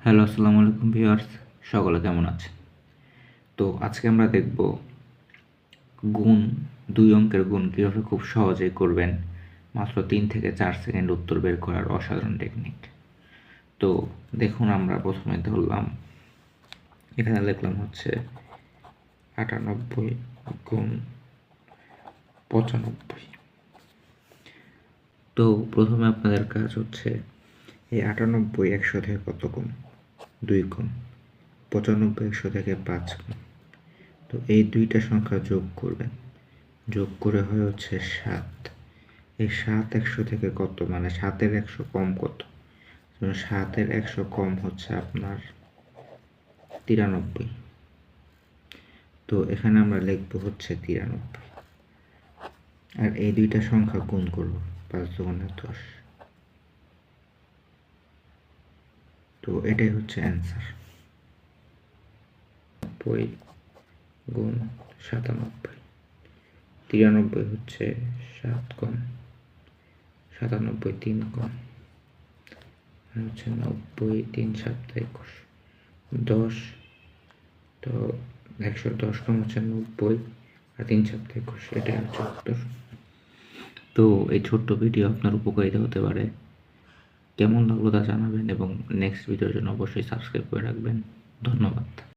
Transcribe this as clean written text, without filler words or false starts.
Hello, আসসালামু আলাইকুম viewers, সকলে কেমন আছেন? তো আজকে আমরা দেখব গুণ, 2 অঙ্কের গুণ কীভাবে খুব সহজেই করবেন। মাত্র 3 থেকে 4 সেকেন্ড উত্তর বের করার অসাধারণ টেকনিক। তো দেখুন, আমরা প্রথমে ধরলাম, এখানে লিখলাম হচ্ছে 98 গুণ 95। তো প্রথমে আপনাদের কাজ হচ্ছে এই 98 100 থেকে কত গুণ? 2 গুণ। 95 100 থেকে 5 গুণ। তো এই দুইটা সংখ্যা যোগ করবেন, যোগ করে হয় হচ্ছে 7। এই 7 100 থেকে কত, মানে 7-এর 100 কম কত? 7-এর 100 কম হচ্ছে আপনার 93। তো এখানে আমরা লিখবো হচ্ছে 93, আর এই দুইটা সংখ্যা গুণ করব, 5 দুগুণে 10। তো এটাই হচ্ছে অ্যান্সার, 90 গুণ 97। 93 হচ্ছে 7 কম, 97 3 কম, হচ্ছে 90, 3 7 21, 10। তো 110 কম হচ্ছে 90, আর 3 7 21, এটাই হচ্ছে উত্তর। তো এই ছোট্ট ভিডিও আপনার উপকারিতা হতে পারে। কেমন লাগলো তা জানাবেন, এবং নেক্সট ভিডিওর জন্য অবশ্যই সাবস্ক্রাইব করে রাখবেন। ধন্যবাদ।